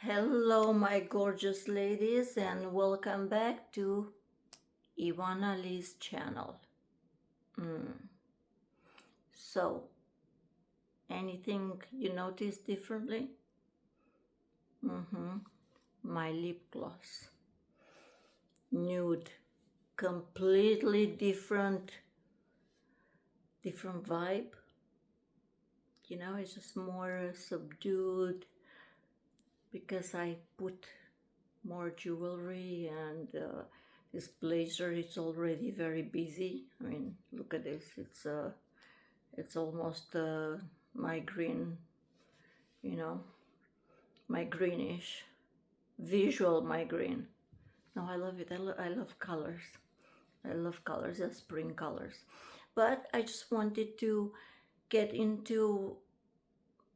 Hello, my gorgeous ladies, and welcome back to IoanaLee's channel. So, anything you notice differently? My lip gloss. Nude. Completely different vibe. It's just more subdued because I put more jewelry and this blazer is already very busy. I mean, look at this. It's almost my green, my greenish, visual my green. No, I love it. I love colors. I love colors, spring colors. But I just wanted to get into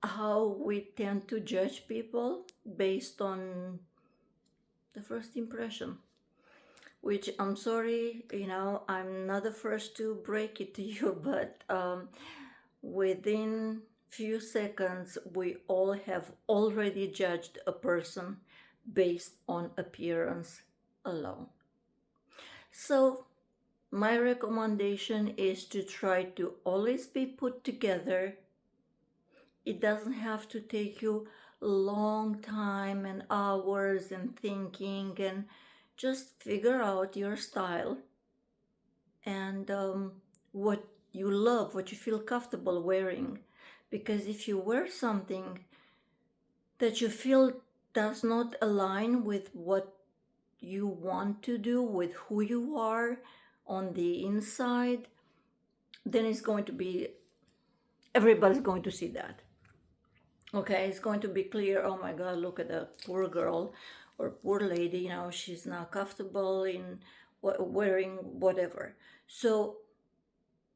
how we tend to judge people based on the first impression, which I'm sorry, I'm not the first to break it to you, but within few seconds we all have already judged a person based on appearance alone. So my recommendation is to try to always be put together. It doesn't have to take you a long time and hours and thinking, and just figure out your style and what you love, what you feel comfortable wearing. Because if you wear something that you feel does not align with what you want to do, with who you are on the inside, then it's going to be, everybody's going to see that. Okay, it's going to be clear, oh my God, look at the poor girl or poor lady, she's not comfortable in wearing whatever. So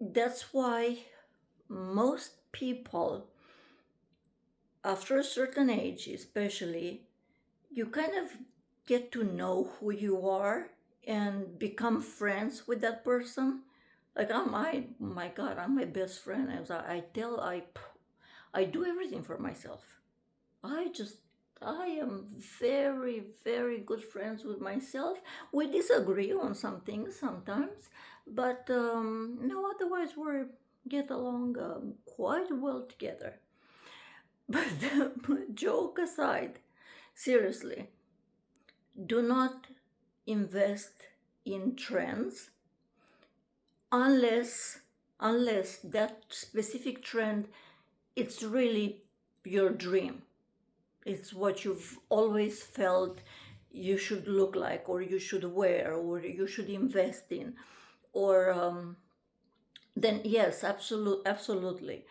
that's why most people, after a certain age especially, you kind of get to know who you are and become friends with that person. Like, my God, I'm my best friend. I do everything for myself. I am very, very good friends with myself. We disagree on some things sometimes, but no, otherwise we get along quite well together. But joke aside, seriously, do not invest in trends unless that specific trend, it's really your dream. It's what you've always felt you should look like, or you should wear, or you should invest in, or then yes, absolutely.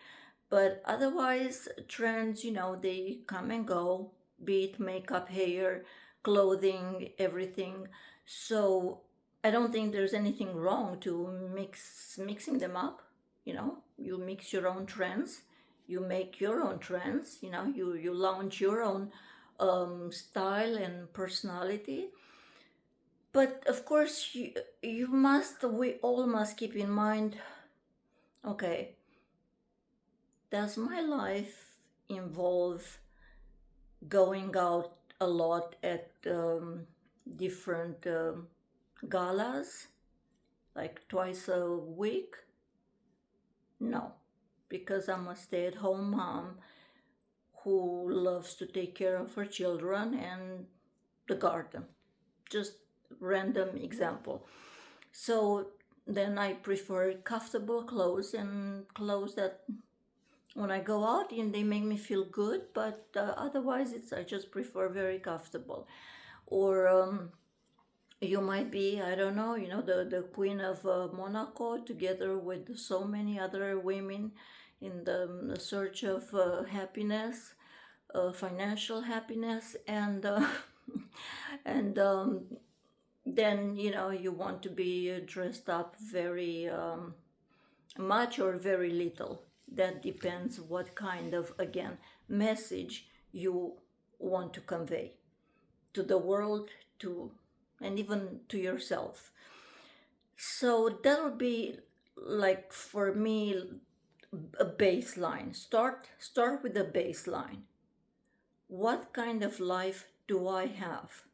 But otherwise, trends, they come and go, be it makeup, hair, clothing, everything. So I don't think there's anything wrong to mixing them up. You mix your own trends, you make your own trends, you launch your own style and personality. But of course, we all must keep in mind, okay, does my life involve going out a lot at different galas, like twice a week? No, because I'm a stay-at-home mom who loves to take care of her children and the garden. Just random example. So then I prefer comfortable clothes and clothes that when I go out and they make me feel good, but otherwise I just prefer very comfortable. Or you might be, I don't know, the Queen of Monaco, together with so many other women in the search of happiness, financial happiness, and and then you want to be dressed up very much or very little. That depends what kind of, again, message you want to convey to the world, and even to yourself. So that would be, like, for me, a baseline. Start with a baseline. What kind of life do I have?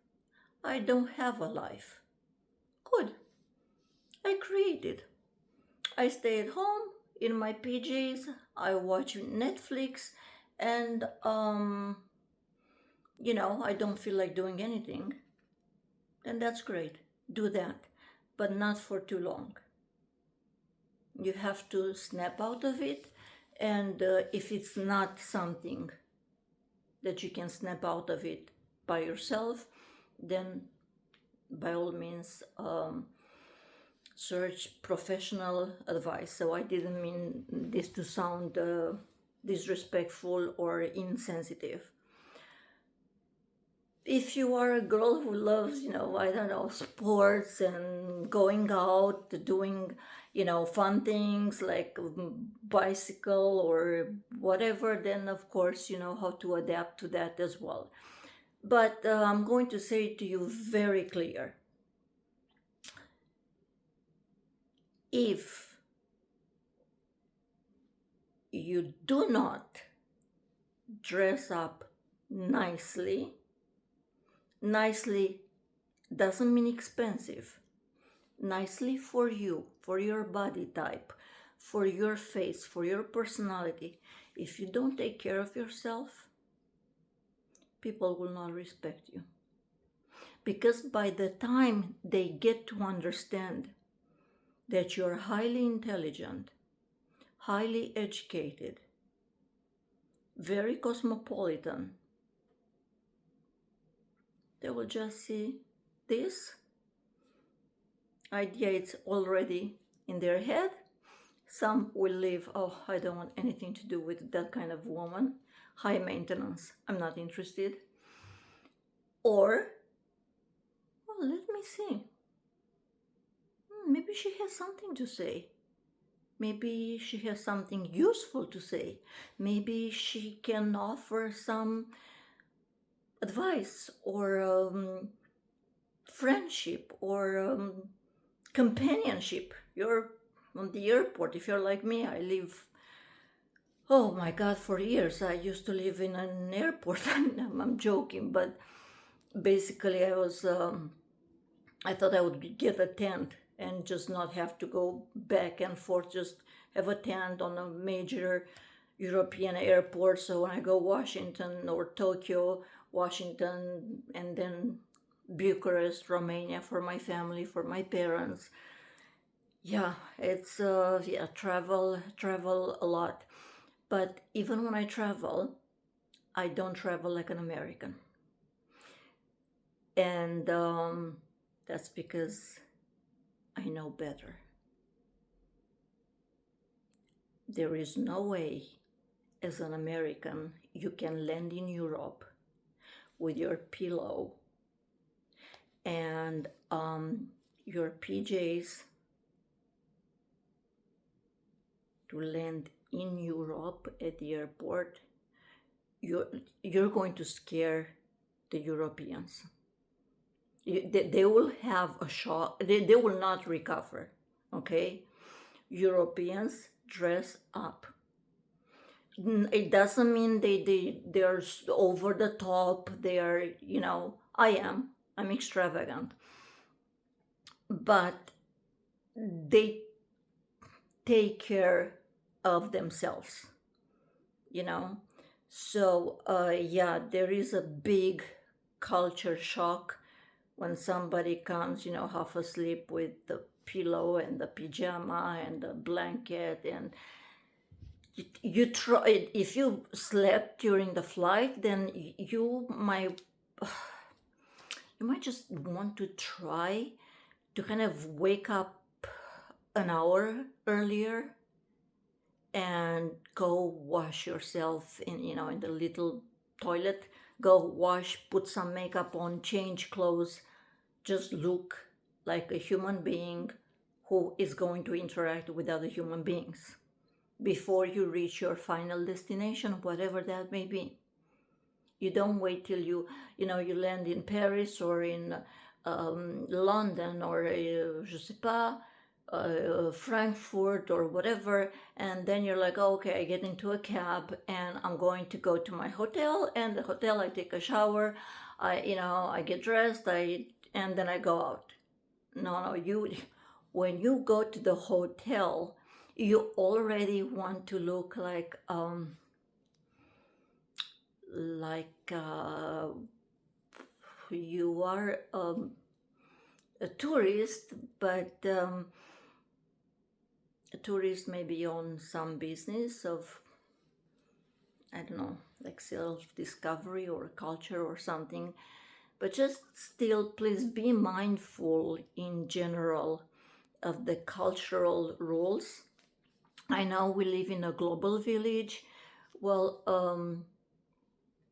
I don't have a life. Good. I created. I stay at home in my PJs, I watch Netflix, and I don't feel like doing anything. And that's great. Do that, but not for too long. You have to snap out of it, and if it's not something that you can snap out of it by yourself, then by all means search professional advice. So I didn't mean this to sound disrespectful or insensitive. If you are a girl who loves, I don't know, sports and going out, doing, fun things like bicycle or whatever, then of course you know how to adapt to that as well. But I'm going to say to you very clear. If you do not dress up nicely doesn't mean expensive. Nicely for you, for your body type, for your face, for your personality. If you don't take care of yourself, people will not respect you. Because by the time they get to understand that you're highly intelligent, highly educated, very cosmopolitan, they will just see this idea, it's already in their head. Some will leave, oh, I don't want anything to do with that kind of woman, high maintenance, I'm not interested. Or, well, let me see, maybe she has something to say. Maybe she has something useful to say. Maybe she can offer some advice or friendship or companionship. You're on the airport. If you're like me, I live, oh my God, for years. I used to live in an airport. I'm joking, but basically I thought I would get a tent and just not have to go back and forth, just have a tent on a major European airport. So when I go Washington or Tokyo, Washington, and then Bucharest, Romania for my family, for my parents. Yeah, it's travel a lot. But even when I travel, I don't travel like an American. And that's because I know better. There is no way as an American you can land in Europe with your pillow and your PJs to land in Europe at the airport. You're going to scare the Europeans. They will have a shock. They will not recover. Okay, Europeans dress up. It doesn't mean they're over the top. They are, I'm extravagant, but they take care of themselves. So there is a big culture shock when somebody comes, half asleep with the pillow and the pajama and the blanket, and you try. If you slept during the flight, then you might just want to try to kind of wake up an hour earlier and go wash yourself in the little toilet. Go wash, put some makeup on, change clothes, just look like a human being who is going to interact with other human beings before you reach your final destination, whatever that may be. You don't wait till you land in Paris or in London or je sais pas, Frankfurt or whatever, and then you're like, oh, okay, I get into a cab and I'm going to go to my hotel, and the hotel I take a shower, I get dressed, and then I go out. No, when you go to the hotel, you already want to look like you are a tourist, but a tourist maybe on some business of, I don't know, like self-discovery or culture or something. But just still, please be mindful in general of the cultural rules. I know we live in a global village. Well,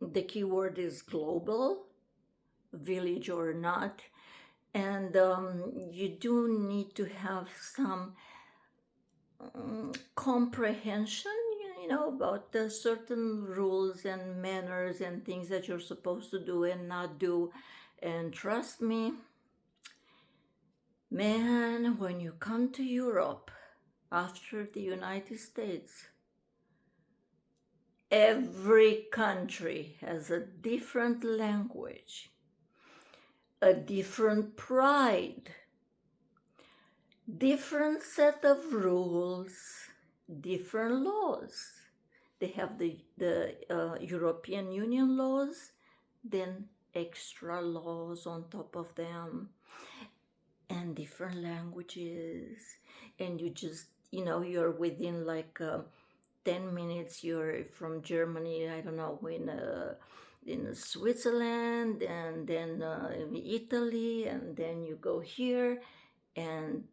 the key word is global, village or not. And you do need to have some comprehension, about the certain rules and manners and things that you're supposed to do and not do. And trust me, man, when you come to Europe after the United States, every country has a different language, a different pride, different set of rules, different laws. They have the European Union laws, then extra laws on top of them, and different languages. And you just, you're within like 10 minutes, you're from Germany, I don't know, in Switzerland, and then in Italy, and then you go here, and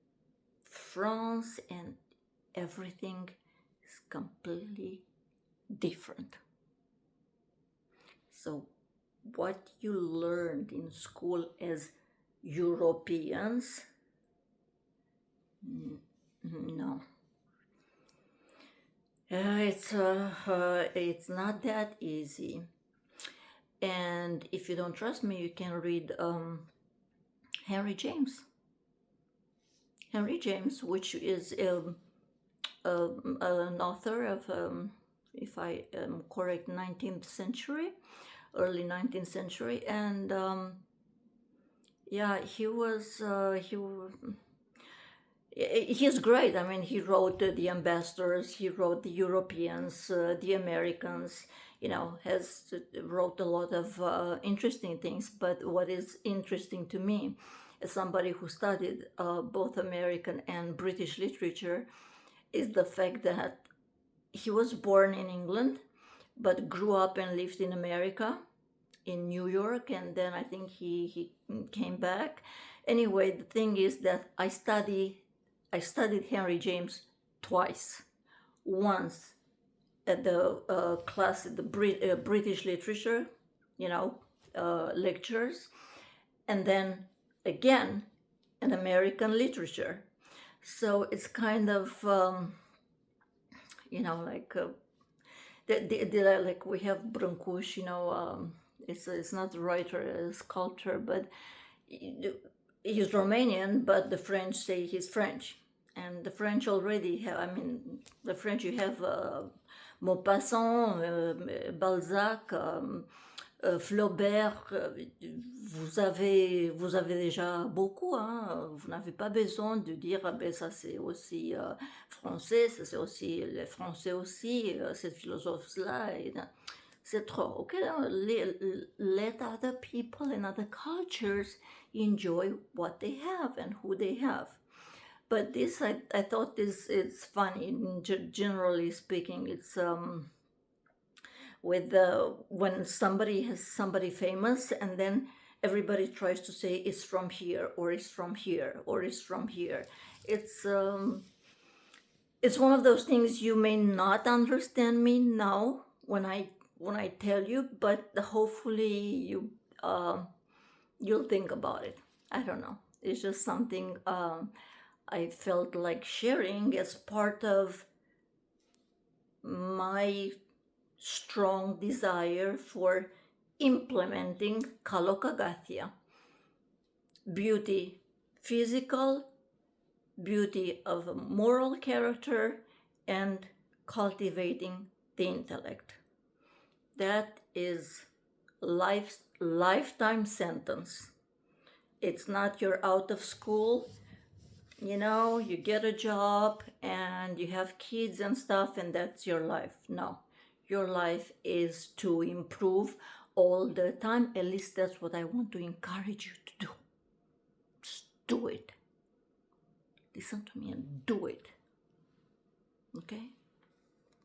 France, and everything is completely different. So what you learned in school as Europeans, no. It's not that easy. And if you don't trust me, you can read Henry James. Henry James, which is an author of, if I am correct, 19th century, early 19th century, and yeah, he's great. I mean, he wrote The Ambassadors, he wrote The Europeans, The Americans, wrote a lot of interesting things. But what is interesting to me, as somebody who studied both American and British literature, is the fact that he was born in England, but grew up and lived in America, in New York, and then I think he came back. Anyway, the thing is that I studied Henry James twice. Once at the class at the British literature, lectures, and then again in American literature. So it's kind of like like we have Brancusi, it's not a writer, a sculptor, but he's Romanian, but the French say he's French. And the French already have, the French, you have Maupassant, Balzac, Flaubert, vous avez déjà beaucoup, hein? Vous n'avez pas besoin de dire, ça c'est aussi français, ça c'est aussi les Français aussi, cette philosophe-là, c'est trop, okay? Let other people and other cultures enjoy what they have and who they have. But this, I thought it's funny. Generally speaking, it's when somebody has somebody famous, and then everybody tries to say it's from here, or it's from here, or it's from here. It's one of those things you may not understand me now when I tell you, but hopefully you'll think about it. I don't know. It's just something I felt like sharing as part of my strong desire for implementing Kalokagathya. Beauty, physical, beauty of a moral character and cultivating the intellect. That is lifetime sentence. It's not you're out of school, you get a job and you have kids and stuff and that's your life. No, your life is to improve all the time. At least that's what I want to encourage you to do. Just do it. Listen to me and do it. Okay?